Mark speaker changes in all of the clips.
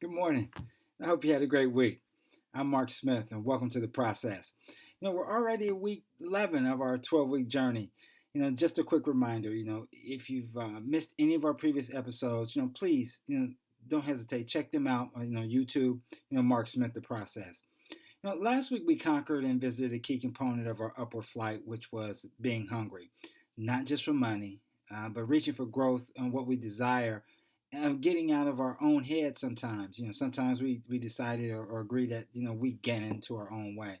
Speaker 1: Good morning. I hope you had a great week. I'm Mark Smith, and welcome to the process. We're already at week 11 of our 12-week journey. Just a quick reminder, if you've missed any of our previous episodes, please, don't hesitate. Check them out on, YouTube, Mark Smith, the process. Last week we conquered and visited a key component of our upward flight, which was being hungry, not just for money, but reaching for growth and what we desire, and getting out of our own head sometimes. Sometimes we decided or agree that, we get into our own way.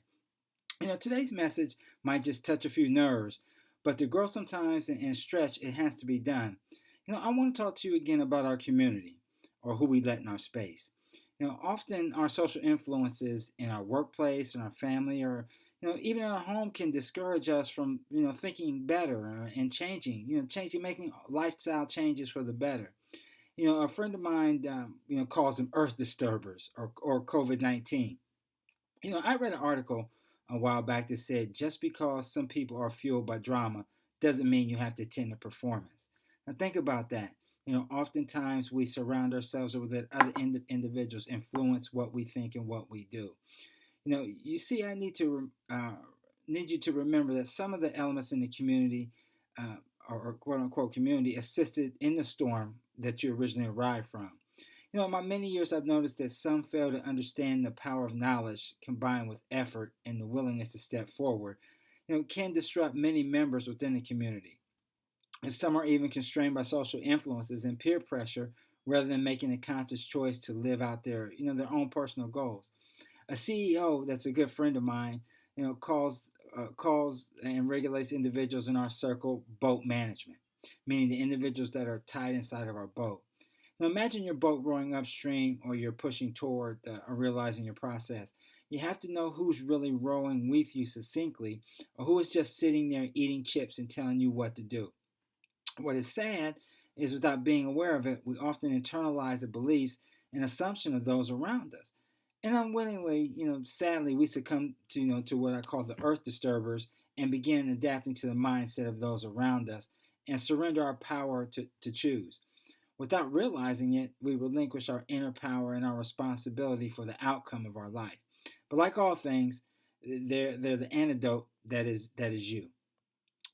Speaker 1: Today's message might just touch a few nerves, but to grow sometimes and stretch, it has to be done. I want to talk to you again about our community or who we let in our space. Often our social influences in our workplace, in our family, or even in our home can discourage us from thinking better and changing. Making lifestyle changes for the better. A friend of mine, calls them Earth disturbers or COVID-19. I read an article a while back that said just because some people are fueled by drama doesn't mean you have to attend a performance. Now think about that. Oftentimes we surround ourselves with let other individuals influence what we think and what we do. You see, I need you to remember that some of the elements in the community, or quote unquote community, assisted in the storm that you originally arrived from. In my many years, I've noticed that some fail to understand the power of knowledge combined with effort and the willingness to step forward. Can disrupt many members within the community. And some are even constrained by social influences and peer pressure rather than making a conscious choice to live out their own personal goals. A CEO that's a good friend of mine, calls and regulates individuals in our circle boat management, meaning the individuals that are tied inside of our boat. Now imagine your boat rowing upstream or you're pushing toward or realizing your process. You have to know who's really rowing with you succinctly or who is just sitting there eating chips and telling you what to do. What is sad is without being aware of it, we often internalize the beliefs and assumption of those around us. And unwittingly, sadly, we succumb to, to what I call the earth disturbers and begin adapting to the mindset of those around us and surrender our power to choose. Without realizing it, we relinquish our inner power and our responsibility for the outcome of our life. But like all things, they're the antidote that is you.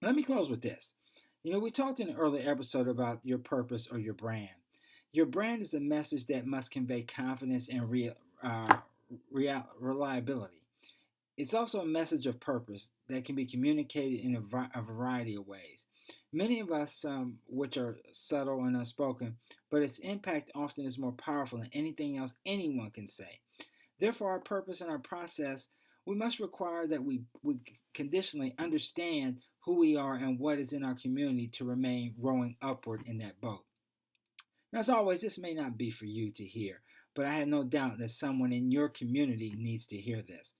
Speaker 1: Let me close with this. We talked in an earlier episode about your purpose or your brand. Your brand is the message that must convey confidence and reliability. It's also a message of purpose that can be communicated in a variety of ways. Many of us, which are subtle and unspoken, but its impact often is more powerful than anything else anyone can say. Therefore, our purpose and our process, we must require that we conditionally understand who we are and what is in our community to remain rowing upward in that boat. Now, as always, this may not be for you to hear, but I have no doubt that someone in your community needs to hear this.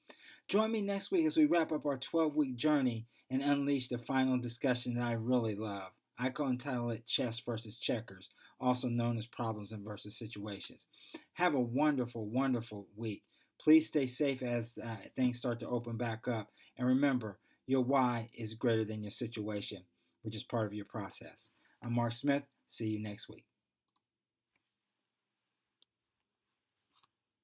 Speaker 1: Join me next week as we wrap up our 12-week journey and unleash the final discussion that I really love. I call entitle it Chess versus Checkers, also known as Problems and versus Situations. Have a wonderful, wonderful week. Please stay safe as things start to open back up. And remember, your why is greater than your situation, which is part of your process. I'm Mark Smith. See you next week.